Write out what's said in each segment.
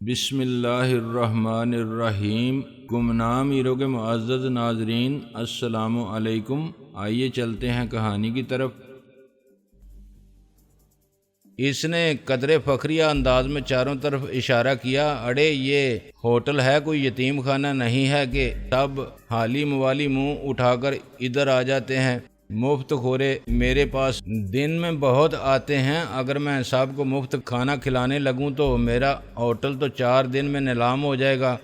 بسم اللہ الرحمن الرحیم۔ گمنام ایرو کے معزز ناظرین، السلام علیکم۔ آئیے چلتے ہیں کہانی کی طرف۔ اس نے قدرے فخریہ انداز میں چاروں طرف اشارہ کیا۔ اڑے یہ ہوٹل ہے کوئی یتیم خانہ نہیں ہے کہ سب حالی موالی منہ اٹھا کر ادھر آ جاتے ہیں۔ مفت خورے میرے پاس دن میں بہت آتے ہیں، اگر میں سب کو مفت کھانا کھلانے لگوں تو میرا ہوٹل تو 4 دن میں نیلام ہو جائے گا۔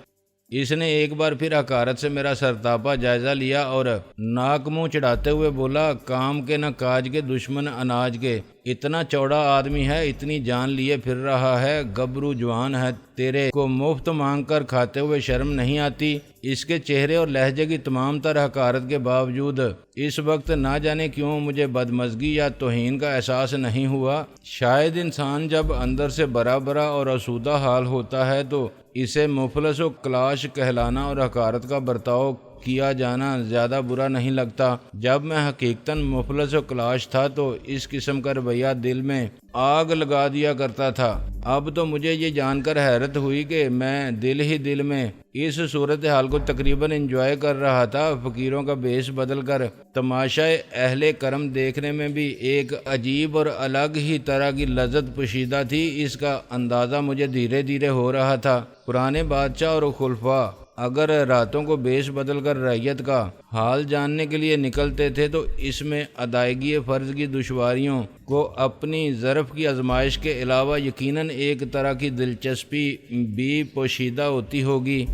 اس نے ایک بار پھر حقارت سے میرا سرتاپا جائزہ لیا اور ناک منہ چڑھاتے ہوئے بولا، کام کے نہ کاج کے دشمن اناج کے۔ اتنا چوڑا آدمی ہے، اتنی جان لیے پھر رہا ہے، گبرو جوان ہے، تیرے کو مفت مانگ کر کھاتے ہوئے شرم نہیں آتی؟ اس کے چہرے اور لہجے کی تمام تر حقارت کے باوجود اس وقت نہ جانے کیوں مجھے بدمزگی یا توہین کا احساس نہیں ہوا۔ شاید انسان جب اندر سے برا برا اور آسودہ حال ہوتا ہے تو اسے مفلس و کلاش کہلانا اور حقارت کا برتاؤ کیا جانا زیادہ برا نہیں لگتا۔ جب میں حقیقتاً مفلس و کلاش تھا تو اس قسم کا رویہ دل میں آگ لگا دیا کرتا تھا۔ اب تو مجھے یہ جان کر حیرت ہوئی کہ میں دل ہی دل میں اس صورتحال کو تقریباً انجوائے کر رہا تھا۔ فقیروں کا بیس بدل کر تماشائے اہل کرم دیکھنے میں بھی ایک عجیب اور الگ ہی طرح کی لذت پوشیدہ تھی۔ اس کا اندازہ مجھے دھیرے دھیرے ہو رہا تھا۔ پرانے بادشاہ اور خلفاء اگر راتوں کو بیش بدل کر رعیت کا حال جاننے کے لیے نکلتے تھے تو اس میں ادائیگی فرض کی دشواریوں کو اپنی ظرف کی آزمائش کے علاوہ یقیناً ایک طرح کی دلچسپی بھی پوشیدہ ہوتی ہوگی۔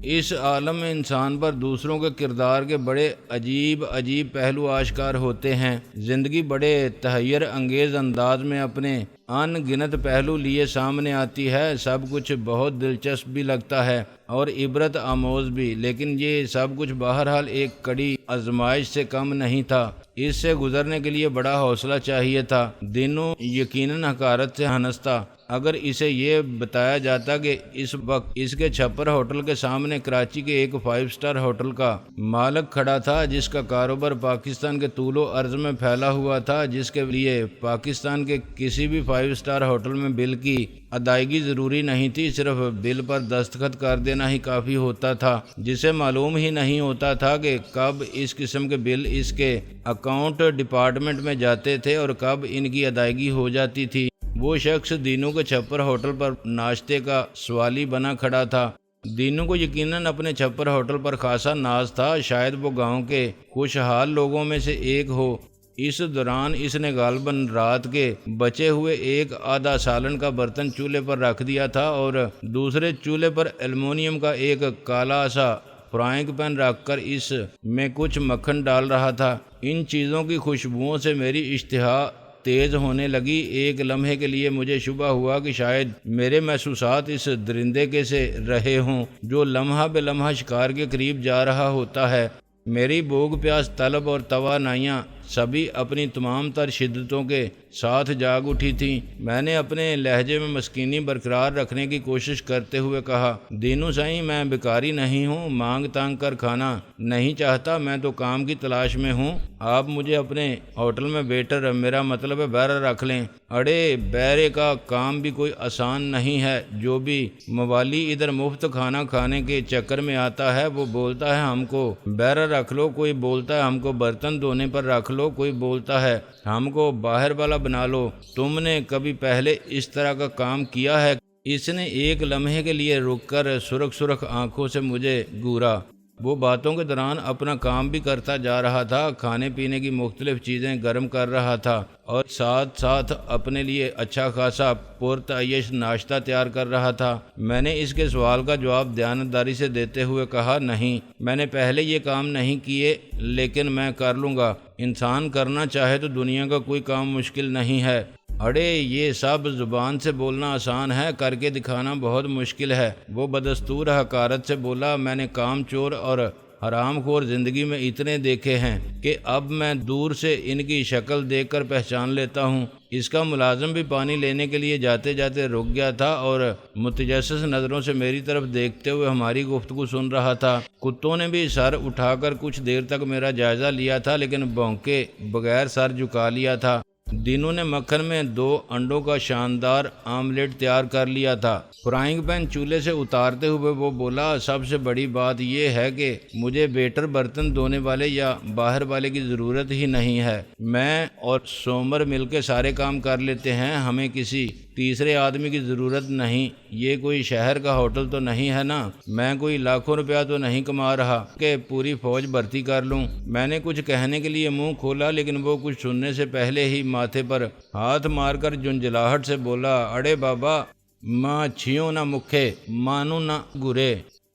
اس عالم میں انسان پر دوسروں کے کردار کے بڑے عجیب پہلو آشکار ہوتے ہیں۔ زندگی بڑے تحیر انگیز انداز میں اپنے ان گنت پہلو لیے سامنے آتی ہے۔ سب کچھ بہت دلچسپ بھی لگتا ہے اور عبرت آموز بھی، لیکن یہ سب کچھ بہرحال ایک کڑی آزمائش سے کم نہیں تھا۔ اس سے گزرنے کے لیے بڑا حوصلہ چاہیے تھا۔ دینوں یقیناً حقارت سے ہنستا اگر اسے یہ بتایا جاتا کہ اس وقت اس کے چھپر ہوٹل کے سامنے کراچی کے ایک 5 سٹار ہوٹل کا مالک کھڑا تھا، جس کا کاروبار پاکستان کے طول و عرض میں پھیلا ہوا تھا، جس کے لیے پاکستان کے کسی بھی 5 سٹار ہوٹل میں بل کی ادائیگی ضروری نہیں تھی، صرف بل پر دستخط کر دینا ہی کافی ہوتا تھا، جسے معلوم ہی نہیں ہوتا تھا کہ کب اس قسم کے بل اس کے اکاؤنٹ ڈپارٹمنٹ میں جاتے تھے اور کب ان کی ادائیگی ہو جاتی تھی۔ وہ شخص دینوں کے چھپر ہوٹل پر ناشتے کا سوالی بنا کھڑا تھا۔ دینوں کو یقیناً اپنے چھپر ہوٹل پر خاصا ناز تھا، شاید وہ گاؤں کے خوشحال لوگوں میں سے ایک ہو۔ اس دوران اس نے غالباً رات کے بچے ہوئے ایک آدھا سالن کا برتن چولہے پر رکھ دیا تھا اور دوسرے چولہے پر ایلومینیم کا ایک کالا سا فرائنگ پین رکھ کر اس میں کچھ مکھن ڈال رہا تھا۔ ان چیزوں کی خوشبوؤں سے میری اشتہا تیز ہونے لگی۔ ایک لمحے کے لیے مجھے شبہ ہوا کہ شاید میرے محسوسات اس درندے کے سے رہے ہوں جو لمحہ بے لمحہ شکار کے قریب جا رہا ہوتا ہے۔ میری بھوک پیاس طلب اور توانائیاں سبھی اپنی تمام تر شدتوں کے ساتھ جاگ اٹھی تھیں۔ میں نے اپنے لہجے میں مسکینی برقرار رکھنے کی کوشش کرتے ہوئے کہا، دینو سائیں، میں بیکاری نہیں ہوں، مانگ تانگ کر کھانا نہیں چاہتا، میں تو کام کی تلاش میں ہوں۔ آپ مجھے اپنے ہوٹل میں ویٹر، میرا مطلب ہے بیرر، رکھ لیں۔ اڑے بیرے کا کام بھی کوئی آسان نہیں ہے۔ جو بھی موالی ادھر مفت کھانا کھانے کے چکر میں آتا ہے وہ بولتا ہے ہم کو بیرر رکھ لو، کوئی بولتا ہے ہم کو برتن دھونے پر رکھ لو، کوئی بولتا ہے ہم کو باہر والا بنا لو۔ تم نے کبھی پہلے اس طرح کا کام کیا ہے؟ اس نے ایک لمحے کے لیے رک کر سرخ آنکھوں سے مجھے گورا۔ وہ باتوں کے دوران اپنا کام بھی کرتا جا رہا تھا، کھانے پینے کی مختلف چیزیں گرم کر رہا تھا اور ساتھ ساتھ اپنے لیے اچھا خاصا پرتعیش ناشتہ تیار کر رہا تھا۔ میں نے اس کے سوال کا جواب دیانتداری سے دیتے ہوئے کہا، نہیں، میں نے پہلے یہ کام نہیں کیے، لیکن میں کر لوں گا۔ انسان کرنا چاہے تو دنیا کا کوئی کام مشکل نہیں ہے۔ اڑے یہ سب زبان سے بولنا آسان ہے، کر کے دکھانا بہت مشکل ہے۔ وہ بدستور حقارت سے بولا، میں نے کام چور اور حرام خور زندگی میں اتنے دیکھے ہیں کہ اب میں دور سے ان کی شکل دیکھ کر پہچان لیتا ہوں۔ اس کا ملازم بھی پانی لینے کے لیے جاتے جاتے رک گیا تھا اور متجسس نظروں سے میری طرف دیکھتے ہوئے ہماری گفتگو سن رہا تھا۔ کتوں نے بھی سر اٹھا کر کچھ دیر تک میرا جائزہ لیا تھا، لیکن بھونکے بغیر سر جھکا لیا تھا۔ دینو نے مکھن میں 2 انڈوں کا شاندار آملیٹ تیار کر لیا تھا۔ فرائنگ پین چولہے سے اتارتے ہوئے وہ بولا، سب سے بڑی بات یہ ہے کہ مجھے بیٹر برتن دھونے والے یا باہر والے کی ضرورت ہی نہیں ہے۔ میں اور سومر مل کے سارے کام کر لیتے ہیں، ہمیں کسی تیسرے آدمی کی ضرورت نہیں۔ یہ کوئی شہر کا ہوٹل تو نہیں ہے نا، میں کوئی لاکھوں روپیہ تو نہیں کما رہا کہ پوری فوج بھرتی کر لوں۔ میں نے کچھ کہنے کے لیے منہ کھولا، لیکن وہ کچھ سننے سے پہلے ہی ماتھے پر ہاتھ مار کر جھنجھلاہٹ سے بولا، اڑے بابا، ماں چھیوں نہ مکھے، مانو نہ گرے۔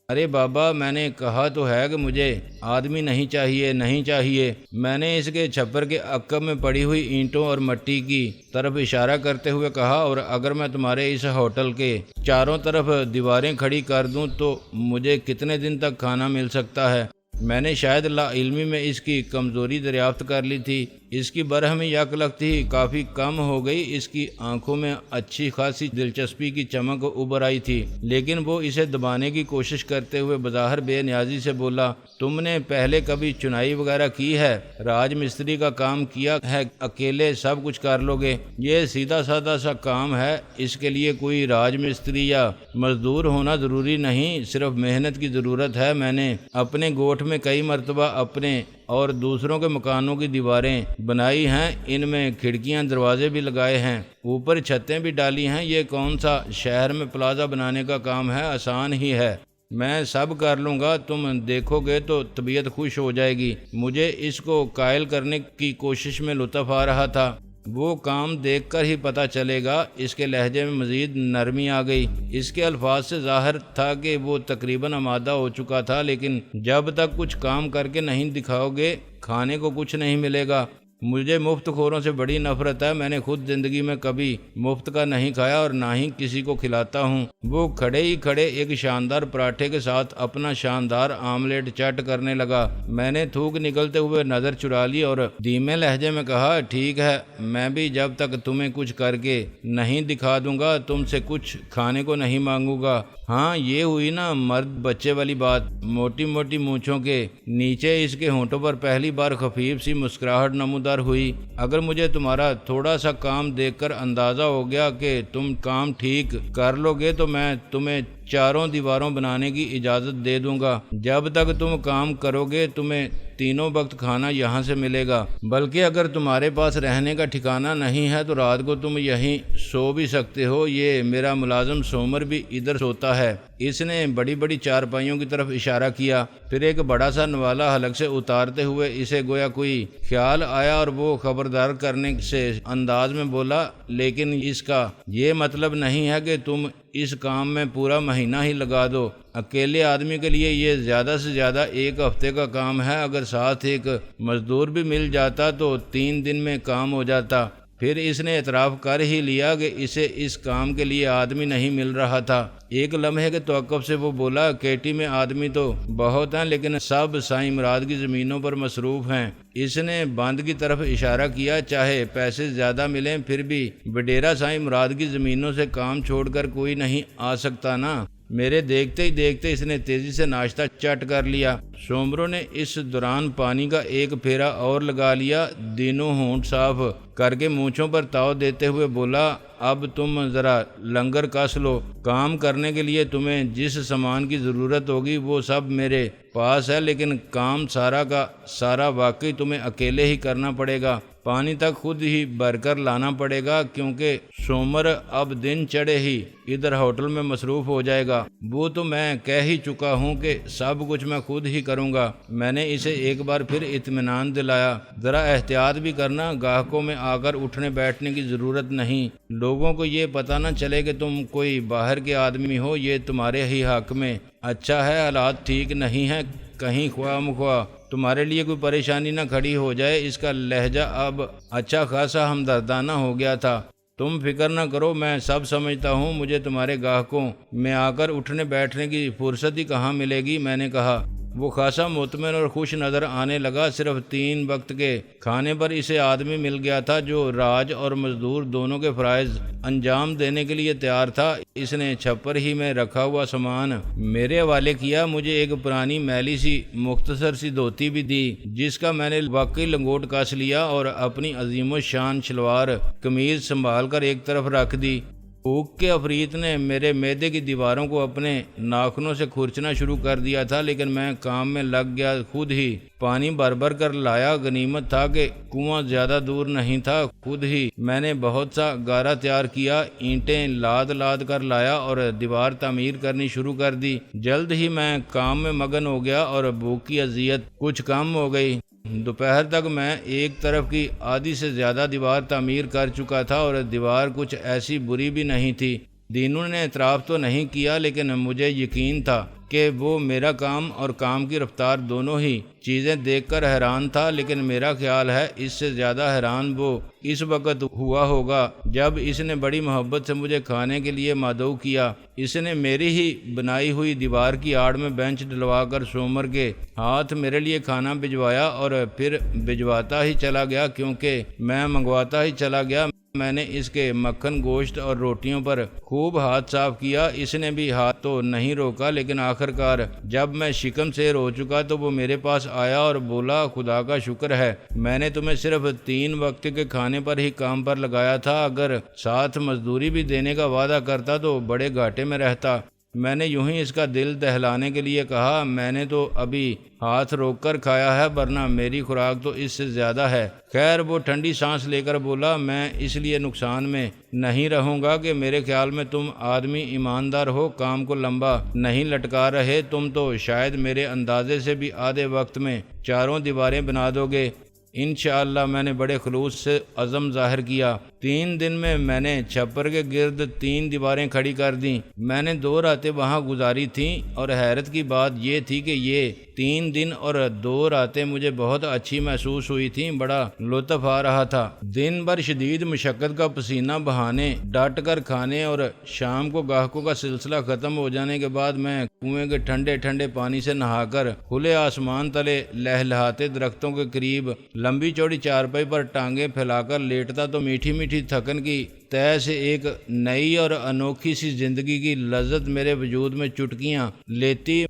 ارے بابا، میں نے کہا تو ہے کہ مجھے آدمی نہیں چاہیے، نہیں چاہیے۔ میں نے اس کے چھپر کے عقب میں پڑی ہوئی اینٹوں اور مٹی کی طرف اشارہ کرتے ہوئے کہا، اور اگر میں تمہارے اس ہوٹل کے چاروں طرف دیواریں کھڑی کر دوں تو مجھے کتنے دن تک کھانا مل سکتا ہے؟ میں نے شاید لا علمی میں اس کی کمزوری دریافت کر لی تھی۔ اس کی برہمی یک لگتی ہی کافی کم ہو گئی، اس کی آنکھوں میں اچھی خاصی دلچسپی کی چمک ابھر آئی تھی، لیکن وہ اسے دبانے کی کوشش کرتے ہوئے بظاہر بے نیازی سے بولا، تم نے پہلے کبھی چنائی وغیرہ کی ہے؟ راج مستری کا کام کیا ہے؟ اکیلے سب کچھ کر لو گے؟ یہ سیدھا سادہ سا کام ہے، اس کے لیے کوئی راج مستری یا مزدور ہونا ضروری نہیں، صرف محنت کی ضرورت ہے۔ میں نے اپنے گوٹھ میں کئی مرتبہ اپنے اور دوسروں کے مکانوں کی دیواریں بنائی ہیں، ان میں کھڑکیاں دروازے بھی لگائے ہیں، اوپر چھتیں بھی ڈالی ہیں۔ یہ کون سا شہر میں پلازا بنانے کا کام ہے، آسان ہی ہے، میں سب کر لوں گا، تم دیکھو گے تو طبیعت خوش ہو جائے گی۔ مجھے اس کو قائل کرنے کی کوشش میں لطف آ رہا تھا، وہ کام دیکھ کر ہی پتہ چلے گا۔ اس کے لہجے میں مزید نرمی آ گئی، اس کے الفاظ سے ظاہر تھا کہ وہ تقریباً آمادہ ہو چکا تھا، لیکن جب تک کچھ کام کر کے نہیں دکھاؤ گے کھانے کو کچھ نہیں ملے گا۔ مجھے مفت خوروں سے بڑی نفرت ہے، میں نے خود زندگی میں کبھی مفت کا نہیں کھایا اور نہ ہی کسی کو کھلاتا ہوں۔ وہ کھڑے ہی کھڑے ایک شاندار پراٹھے کے ساتھ اپنا شاندار آملیٹ چٹ کرنے لگا۔ میں نے تھوک نکلتے ہوئے نظر چرا لی اور دھیمے لہجے میں کہا، ٹھیک ہے، میں بھی جب تک تمہیں کچھ کر کے نہیں دکھا دوں گا تم سے کچھ کھانے کو نہیں مانگوں گا۔ ہاں، یہ ہوئی نا مرد بچے والی بات۔ موٹی موٹی مونچھوں کے نیچے اس کے ہونٹوں پر پہلی بار خفیف سی مسکراہٹ نمودار ہوئی۔ اگر مجھے تمہارا تھوڑا سا کام دیکھ کر اندازہ ہو گیا کہ تم کام ٹھیک کر لو گے تو میں تمہیں چاروں دیواروں بنانے کی اجازت دے دوں گا۔ جب تک تم کام کرو گے تمہیں تینوں وقت کھانا یہاں سے ملے گا، بلکہ اگر تمہارے پاس رہنے کا ٹھکانہ نہیں ہے تو رات کو تم یہیں سو بھی سکتے ہو۔ یہ میرا ملازم سومر بھی ادھر سوتا ہے۔ اس نے بڑی بڑی چارپائیوں کی طرف اشارہ کیا، پھر ایک بڑا سا نوالا حلق سے اتارتے ہوئے اسے گویا کوئی خیال آیا اور وہ خبردار کرنے سے انداز میں بولا، لیکن اس کا یہ مطلب نہیں ہے کہ تم اس کام میں پورا مہینہ ہی لگا دو۔ اکیلے آدمی کے لیے یہ زیادہ سے زیادہ 1 ہفتے کا کام ہے، اگر ساتھ ایک مزدور بھی مل جاتا تو 3 دن میں کام ہو جاتا۔ پھر اس نے اعتراف کر ہی لیا کہ اسے اس کام کے لیے آدمی نہیں مل رہا تھا۔ ایک لمحے کے توقف سے وہ بولا، کیٹی میں آدمی تو بہت ہیں لیکن سب سائیں مراد کی زمینوں پر مصروف ہیں۔ اس نے بند کی طرف اشارہ کیا، چاہے پیسے زیادہ ملیں پھر بھی وڈیرا سائیں مراد کی زمینوں سے کام چھوڑ کر کوئی نہیں آ سکتا نا۔ میرے دیکھتے ہی دیکھتے اس نے تیزی سے ناشتہ چٹ کر لیا۔ سومرو نے اس دوران پانی کا ایک پھیرا اور لگا لیا۔ دینوں ہونٹ صاف کر کے مونچھوں پر تاؤ دیتے ہوئے بولا، اب تم ذرا لنگر کس لو، کام کرنے کے لیے تمہیں جس سامان کی ضرورت ہوگی وہ سب میرے پاس ہے، لیکن کام سارا کا سارا واقعی تمہیں اکیلے ہی کرنا پڑے گا۔ پانی تک خود ہی بھر کر لانا پڑے گا، کیونکہ سومر اب دن چڑھے ہی ادھر ہوٹل میں مصروف ہو جائے گا۔ وہ تو میں کہہ ہی چکا ہوں کہ سب کچھ میں خود ہی کروں گا۔ میں نے اسے ایک بار پھر اطمینان دلایا، ذرا احتیاط بھی کرنا، گاہکوں میں آ کر اٹھنے بیٹھنے کی ضرورت نہیں، لوگوں کو یہ پتہ نہ چلے کہ تم کوئی باہر کے آدمی ہو، یہ تمہارے ہی حق میں اچھا ہے۔ حالات ٹھیک نہیں ہیں، کہیں خواہ مخواہ تمہارے لیے کوئی پریشانی نہ کھڑی ہو جائے۔ اس کا لہجہ اب اچھا خاصا ہمدردانہ ہو گیا تھا۔ تم فکر نہ کرو، میں سب سمجھتا ہوں، مجھے تمہارے گاہکوں میں آ کر اٹھنے بیٹھنے کی فرصت ہی کہاں ملے گی۔ میں نے کہا، وہ خاصا مطمئن اور خوش نظر آنے لگا۔ صرف 3 وقت کے کھانے پر اسے آدمی مل گیا تھا جو راج اور مزدور دونوں کے فرائض انجام دینے کے لیے تیار تھا۔ اس نے چھپر ہی میں رکھا ہوا سامان میرے حوالے کیا، مجھے ایک پرانی میلی سی مختصر سی دھوتی بھی دی جس کا میں نے واقعی لنگوٹ کس لیا اور اپنی عظیم الشان شلوار قمیض سنبھال کر ایک طرف رکھ دی۔ بھوک کے افریت نے میرے معدے کی دیواروں کو اپنے ناخنوں سے کھرچنا شروع کر دیا تھا، لیکن میں کام میں لگ گیا، خود ہی پانی بھر کر لایا۔ غنیمت تھا کہ کنواں زیادہ دور نہیں تھا، خود ہی میں نے بہت سا گارا تیار کیا، اینٹیں لاد کر لایا اور دیوار تعمیر کرنی شروع کر دی۔ جلد ہی میں کام میں مگن ہو گیا اور بھوک کی اذیت کچھ کم ہو گئی۔ دوپہر تک میں ایک طرف کی آدھی سے زیادہ دیوار تعمیر کر چکا تھا اور دیوار کچھ ایسی بری بھی نہیں تھی۔ دینوں نے اعتراف تو نہیں کیا، لیکن مجھے یقین تھا کہ وہ میرا کام اور کام کی رفتار دونوں ہی چیزیں دیکھ کر حیران تھا، لیکن میرا خیال ہے اس سے زیادہ حیران وہ اس وقت ہوا ہوگا جب اس نے بڑی محبت سے مجھے کھانے کے لیے مدعو کیا۔ اس نے میری ہی بنائی ہوئی دیوار کی آڑ میں بینچ ڈلوا کر سومر کے ہاتھ میرے لیے کھانا بھجوایا اور پھر بھجواتا ہی چلا گیا، کیونکہ میں منگواتا ہی چلا گیا۔ میں نے اس کے مکھن، گوشت اور روٹیوں پر خوب ہاتھ صاف کیا۔ اس نے بھی ہاتھ تو نہیں روکا، لیکن آخرکار جب میں شکم سے رو چکا تو وہ میرے پاس آیا اور بولا، خدا کا شکر ہے میں نے تمہیں صرف 3 وقت کے کھانے پر ہی کام پر لگایا تھا، اگر ساتھ مزدوری بھی دینے کا وعدہ کرتا تو بڑے گھاٹے میں رہتا۔ میں نے یوں ہی اس کا دل دہلانے کے لیے کہا، میں نے تو ابھی ہاتھ روک کر کھایا ہے، ورنہ میری خوراک تو اس سے زیادہ ہے۔ خیر، وہ ٹھنڈی سانس لے کر بولا، میں اس لیے نقصان میں نہیں رہوں گا کہ میرے خیال میں تم آدمی ایماندار ہو، کام کو لمبا نہیں لٹکا رہے، تم تو شاید میرے اندازے سے بھی آدھے وقت میں 4 دیواریں بنا دو گے۔ انشاءاللہ، میں نے بڑے خلوص سے عزم ظاہر کیا۔ 3 دن میں نے چھپر کے گرد 3 دیواریں کھڑی کر دیں۔ میں نے 2 راتیں وہاں گزاری تھیں اور حیرت کی بات یہ تھی کہ یہ 3 دن اور 2 راتیں مجھے بہت اچھی محسوس ہوئی تھیں، بڑا لطف آ رہا تھا۔ دن بھر شدید مشقت کا پسینہ بہانے، ڈٹ کر کھانے اور شام کو گاہکوں کا سلسلہ ختم ہو جانے کے بعد میں کنویں کے ٹھنڈے پانی سے نہا کر کھلے آسمان تلے لہلہاتے درختوں کے قریب لمبی چوڑی چارپائی پر ٹانگیں پھیلا کر لیٹتا تو میٹھی تھکن کی تہ سے ایک نئی اور انوکھی سی زندگی کی لذت میرے وجود میں چٹکیاں لیتی۔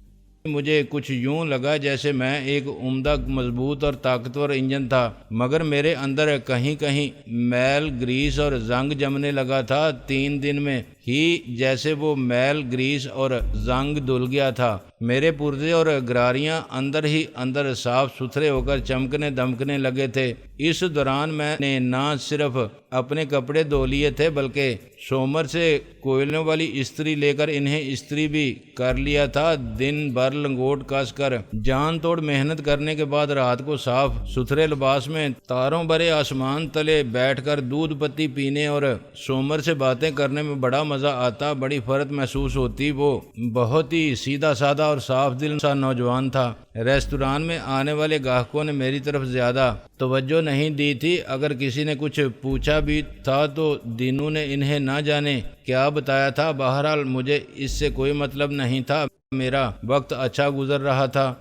مجھے کچھ یوں لگا جیسے میں ایک عمدہ، مضبوط اور طاقتور انجن تھا، مگر میرے اندر کہیں میل، گریس اور زنگ جمنے لگا تھا۔ 3 دن میں ہی جیسے وہ میل، گریس اور زنگ دھل گیا تھا۔ میرے پرزے اور گراریاں اندر ہی اندر صاف ستھرے ہو کر چمکنے دمکنے لگے تھے۔ اس دوران میں نے نہ صرف اپنے کپڑے دھو لیے تھے بلکہ سومر سے کوئلوں والی استری لے کر انہیں استری بھی کر لیا تھا۔ دن بھر لنگوٹ کس کر جان توڑ محنت کرنے کے بعد رات کو صاف ستھرے لباس میں تاروں بھرے آسمان تلے بیٹھ کر دودھ پتی پینے اور سومر سے باتیں کرنے میں بڑا مزہ آتا، بڑی فرحت محسوس ہوتی۔ وہ بہت ہی سیدھا سادہ اور صاف دل سا نوجوان تھا۔ ریستوران میں آنے والے گاہکوں نے میری طرف زیادہ توجہ نہیں دی تھی۔ اگر کسی نے کچھ پوچھا بھی تھا تو دینوں نے انہیں نہ جانے کیا بتایا تھا۔ بہرحال مجھے اس سے کوئی مطلب نہیں تھا، میرا وقت اچھا گزر رہا تھا۔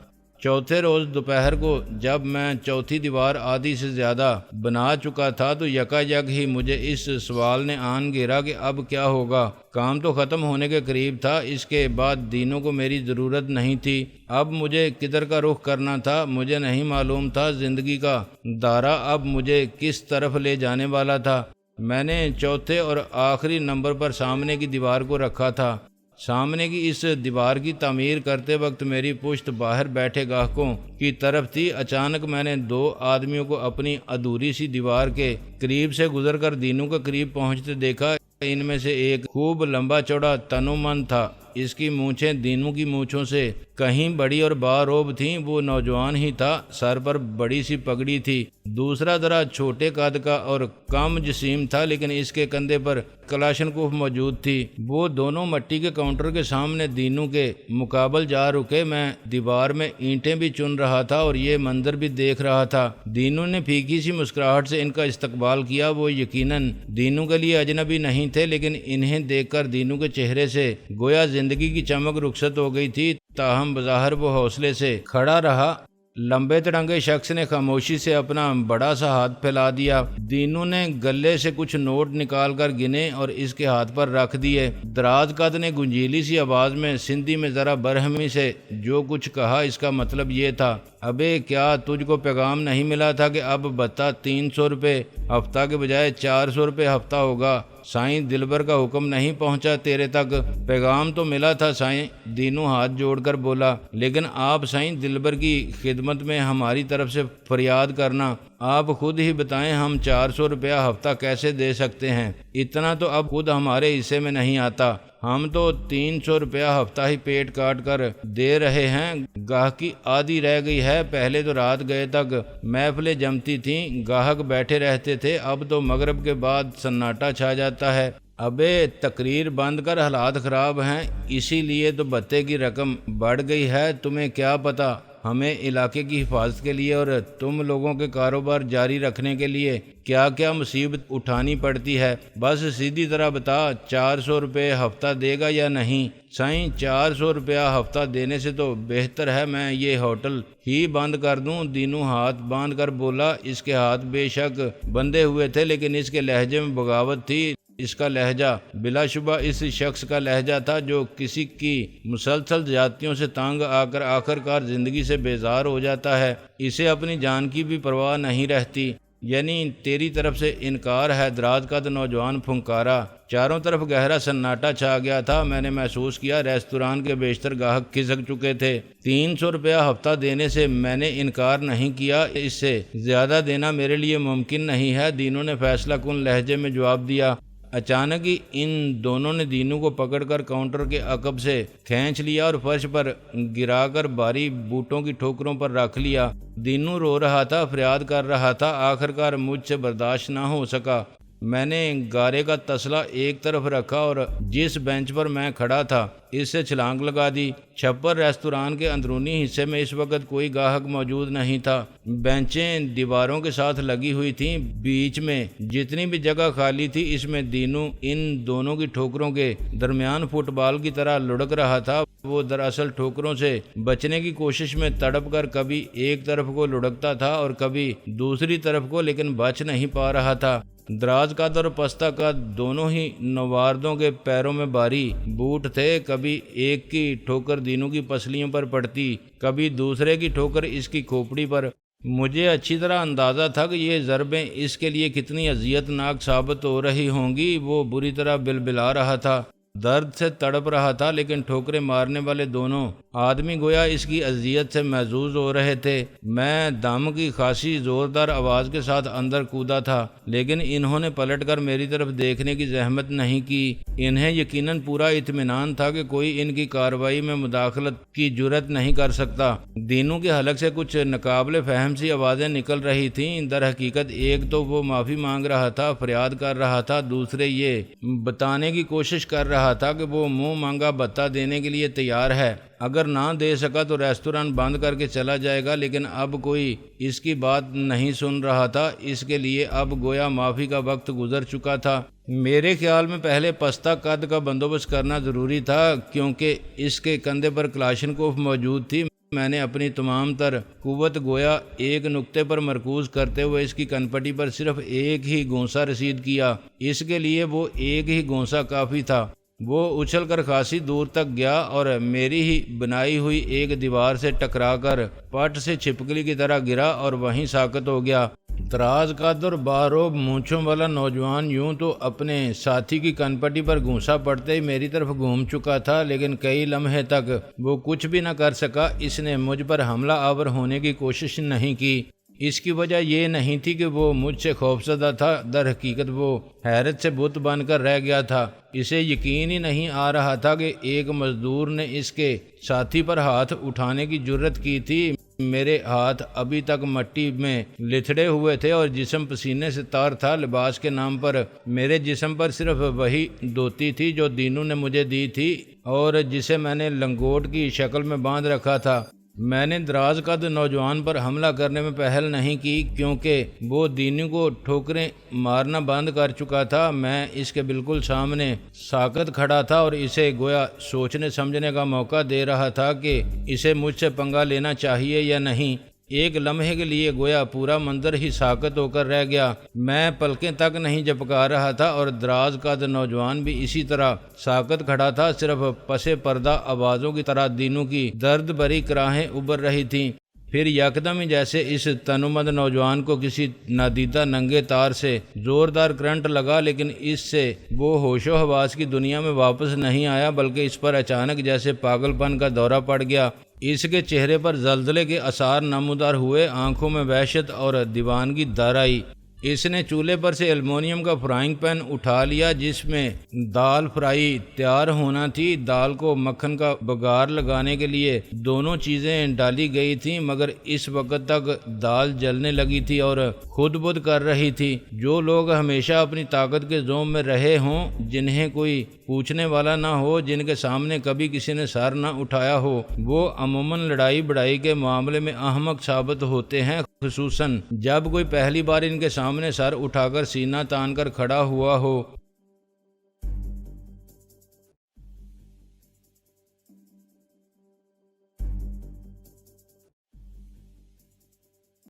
چوتھے روز دوپہر کو جب میں چوتھی دیوار آدھی سے زیادہ بنا چکا تھا تو یکایک ہی مجھے اس سوال نے آن گھیرا کہ اب کیا ہوگا۔ کام تو ختم ہونے کے قریب تھا، اس کے بعد دینوں کو میری ضرورت نہیں تھی۔ اب مجھے کدھر کا رخ کرنا تھا مجھے نہیں معلوم تھا۔ زندگی کا دائرہ اب مجھے کس طرف لے جانے والا تھا۔ میں نے چوتھے اور آخری نمبر پر سامنے کی دیوار کو رکھا تھا۔ سامنے کی اس دیوار کی تعمیر کرتے وقت میری پشت باہر بیٹھے گاہکوں کی طرف تھی۔ اچانک میں نے 2 آدمیوں کو اپنی ادھوری سی دیوار کے قریب سے گزر کر دینوں کے قریب پہنچتے دیکھا۔ ان میں سے ایک خوب لمبا چوڑا تنومند تھا، اس کی مونچھیں دینوں کی مونچھوں سے کہیں بڑی اور باروب تھیں۔ وہ نوجوان ہی تھا، سر پر بڑی سی پگڑی تھی۔ دوسرا ذرا چھوٹے قد کا اور کم جسیم تھا، لیکن اس کے کندھے پر کلاشنکوف موجود تھی۔ وہ دونوں مٹی کے کاؤنٹر کے سامنے دینوں کے مقابل جا رکے۔ میں دیوار میں اینٹیں بھی چن رہا تھا اور یہ منظر بھی دیکھ رہا تھا۔ دینوں نے پھیکی سی مسکراہٹ سے ان کا استقبال کیا۔ وہ یقیناً دینوں کے لیے اجنبی نہیں تھے، لیکن انہیں دیکھ کر دینوں کے چہرے سے گویا زندگی کی چمک رخصت ہو گئی تھی، تاہم بظاہر وہ حوصلے سے کھڑا رہا۔ لمبے تڑنگے شخص نے خاموشی سے اپنا بڑا سا ہاتھ پھیلا دیا۔ دینو نے گلے سے کچھ نوٹ نکال کر گنے اور اس کے ہاتھ پر رکھ دیے۔ دراز قد نے گنجیلی سی آواز میں سندھی میں ذرا برہمی سے جو کچھ کہا، اس کا مطلب یہ تھا: ابے کیا تجھ کو پیغام نہیں ملا تھا کہ اب بتا 300 روپے ہفتہ کے بجائے 400 روپے ہفتہ ہوگا؟ سائیں دلبر کا حکم نہیں پہنچا تیرے تک؟ پیغام تو ملا تھا سائیں، دینو ہاتھ جوڑ کر بولا، لیکن آپ سائیں دلبر کی خدمت میں ہماری طرف سے فریاد کرنا۔ آپ خود ہی بتائیں ہم 400 روپیہ ہفتہ کیسے دے سکتے ہیں؟ اتنا تو اب خود ہمارے حصے میں نہیں آتا۔ ہم تو 300 روپیہ ہفتہ ہی پیٹ کاٹ کر دے رہے ہیں۔ گاہکی آدھی رہ گئی ہے، پہلے تو رات گئے تک محفلیں جمتی تھیں، گاہک بیٹھے رہتے تھے، اب تو مغرب کے بعد سناٹا چھا جاتا ہے۔ ابے تقریر بند کر، حالات خراب ہیں، اسی لیے تو بھتے کی رقم بڑھ گئی ہے۔ تمہیں کیا پتہ ہمیں علاقے کی حفاظت کے لیے اور تم لوگوں کے کاروبار جاری رکھنے کے لیے کیا کیا مصیبت اٹھانی پڑتی ہے؟ بس سیدھی طرح بتا، 400 روپے ہفتہ دے گا یا نہیں؟ سائیں 400 روپیہ ہفتہ دینے سے تو بہتر ہے میں یہ ہوٹل ہی بند کر دوں۔ دینو ہاتھ باندھ کر بولا۔ اس کے ہاتھ بے شک بندھے ہوئے تھے، لیکن اس کے لہجے میں بغاوت تھی۔ اس کا لہجہ بلا شبہ اس شخص کا لہجہ تھا جو کسی کی مسلسل زیادتیوں سے تنگ آ کر آخرکار زندگی سے بیزار ہو جاتا ہے۔ اسے اپنی جان کی بھی پرواہ نہیں رہتی۔ یعنی تیری طرف سے انکار ہے؟ دراز قد نوجوان پھنکارا۔ چاروں طرف گہرا سناٹا چھا گیا تھا۔ میں نے محسوس کیا ریستوران کے بیشتر گاہک کھسک چکے تھے۔ 300 روپیہ ہفتہ دینے سے میں نے انکار نہیں کیا، اس سے زیادہ دینا میرے لیے ممکن نہیں ہے، دینوں نے فیصلہ کن لہجے میں جواب دیا۔ اچانک ہی ان دونوں نے دینو کو پکڑ کر کاؤنٹر کے عقب سے کھینچ لیا اور فرش پر گرا کر بھاری بوٹوں کی ٹھوکروں پر رکھ لیا۔ دینو رو رہا تھا، فریاد کر رہا تھا، آخرکار مجھ سے برداشت نہ ہو سکا۔ میں نے گارے کا تسلہ ایک طرف رکھا اور جس بینچ پر میں کھڑا تھا اس سے چھلانگ لگا دی۔ چھپر ریستوران کے اندرونی حصے میں اس وقت کوئی گاہک موجود نہیں تھا۔ بینچیں دیواروں کے ساتھ لگی ہوئی تھیں، بیچ میں جتنی بھی جگہ خالی تھی اس میں دینو ان دونوں کی ٹھوکروں کے درمیان فٹ بال کی طرح لڑک رہا تھا۔ وہ دراصل ٹھوکروں سے بچنے کی کوشش میں تڑپ کر کبھی ایک طرف کو لڑکتا تھا اور کبھی دوسری طرف کو، لیکن بچ نہیں پا رہا تھا۔ دراز قد اور پستہ قد دونوں ہی نواردوں کے پیروں میں بھاری بوٹ تھے۔ کبھی ایک کی ٹھوکر دینو کی پسلیوں پر پڑتی، کبھی دوسرے کی ٹھوکر اس کی کھوپڑی پر۔ مجھے اچھی طرح اندازہ تھا کہ یہ ضربیں اس کے لیے کتنی اذیت ناک ثابت ہو رہی ہوں گی۔ وہ بری طرح بلبلا رہا تھا، درد سے تڑپ رہا تھا، لیکن ٹھوکریں مارنے والے دونوں آدمی گویا اس کی اذیت سے محظوظ ہو رہے تھے۔ میں دم کی خاصی زوردار آواز کے ساتھ اندر کودا تھا، لیکن انہوں نے پلٹ کر میری طرف دیکھنے کی زحمت نہیں کی۔ انہیں یقیناً پورا اطمینان تھا کہ کوئی ان کی کارروائی میں مداخلت کی جرات نہیں کر سکتا۔ دینوں کے حلق سے کچھ ناقابل فہم سی آوازیں نکل رہی تھیں۔ در حقیقت ایک تو وہ معافی مانگ رہا تھا، فریاد کر رہا تھا، دوسرے یہ بتانے کی کوشش کر رہا تھا کہ وہ منہ مانگا بھتہ دینے کے لیے تیار ہے، اگر نہ دے سکا تو ریستوران بند کر کے چلا جائے گا۔ لیکن اب کوئی اس کی بات نہیں سن رہا تھا، اس کے لیے اب گویا معافی کا وقت گزر چکا تھا۔ میرے خیال میں پہلے پستہ قد کا بندوبست کرنا ضروری تھا، کیونکہ اس کے کندھے پر کلاشنکوف موجود تھی۔ میں نے اپنی تمام تر قوت گویا ایک نقطے پر مرکوز کرتے ہوئے اس کی کنپٹی پر صرف ایک ہی گونسا رسید کیا۔ اس کے لیے وہ ایک ہی گونسا کافی تھا۔ وہ اچھل کر خاصی دور تک گیا اور میری ہی بنائی ہوئی ایک دیوار سے ٹکرا کر پٹ سے چھپکلی کی طرح گرا اور وہیں ساکت ہو گیا۔ دراز قد اور باروب مونچھوں والا نوجوان یوں تو اپنے ساتھی کی کنپٹی پر گھونسا پڑتے ہی میری طرف گھوم چکا تھا، لیکن کئی لمحے تک وہ کچھ بھی نہ کر سکا۔ اس نے مجھ پر حملہ آور ہونے کی کوشش نہیں کی۔ اس کی وجہ یہ نہیں تھی کہ وہ مجھ سے خوفزدہ تھا، در حقیقت وہ حیرت سے بت بن کر رہ گیا تھا۔ اسے یقین ہی نہیں آ رہا تھا کہ ایک مزدور نے اس کے ساتھی پر ہاتھ اٹھانے کی جرت کی تھی۔ میرے ہاتھ ابھی تک مٹی میں لتھڑے ہوئے تھے اور جسم پسینے سے تار تھا۔ لباس کے نام پر میرے جسم پر صرف وہی دھوتی تھی جو دینو نے مجھے دی تھی اور جسے میں نے لنگوٹ کی شکل میں باندھ رکھا تھا۔ میں نے دراز قد نوجوان پر حملہ کرنے میں پہل نہیں کی کیونکہ وہ دینی کو ٹھوکریں مارنا بند کر چکا تھا۔ میں اس کے بالکل سامنے ساکت کھڑا تھا اور اسے گویا سوچنے سمجھنے کا موقع دے رہا تھا کہ اسے مجھ سے پنگا لینا چاہیے یا نہیں۔ ایک لمحے کے لیے گویا پورا منظر ہی ساکت ہو کر رہ گیا۔ میں پلکیں تک نہیں جھپکا رہا تھا اور دراز قد نوجوان بھی اسی طرح ساکت کھڑا تھا۔ صرف پس پردہ آوازوں کی طرح دینوں کی درد بھری کراہیں ابھر رہی تھیں۔ پھر یکدم ہی جیسے اس تنومند نوجوان کو کسی نادیدہ ننگے تار سے زوردار کرنٹ لگا، لیکن اس سے وہ ہوش و حواس کی دنیا میں واپس نہیں آیا بلکہ اس پر اچانک جیسے پاگل پن کا دورہ پڑ گیا۔ اس کے چہرے پر زلزلے کے آثار نمودار ہوئے، آنکھوں میں وحشت اور دیوانگی در آئی۔ اس نے چولہے پر سے ایلومینیم کا فرائنگ پین اٹھا لیا جس میں دال فرائی تیار ہونا تھی۔ دال کو مکھن کا بگار لگانے کے لیے دونوں چیزیں ڈالی گئی تھیں، مگر اس وقت تک دال جلنے لگی تھی اور خود بدھ کر رہی تھی۔ جو لوگ ہمیشہ اپنی طاقت کے زوم میں رہے ہوں، جنہیں کوئی پوچھنے والا نہ ہو، جن کے سامنے کبھی کسی نے سر نہ اٹھایا ہو، وہ عموماً لڑائی بڑائی کے معاملے میں احمق ثابت ہوتے ہیں، خصوصاً جب کوئی پہلی بار ان کے سامنے سر اٹھا کر سینہ تان کر کھڑا ہوا ہو۔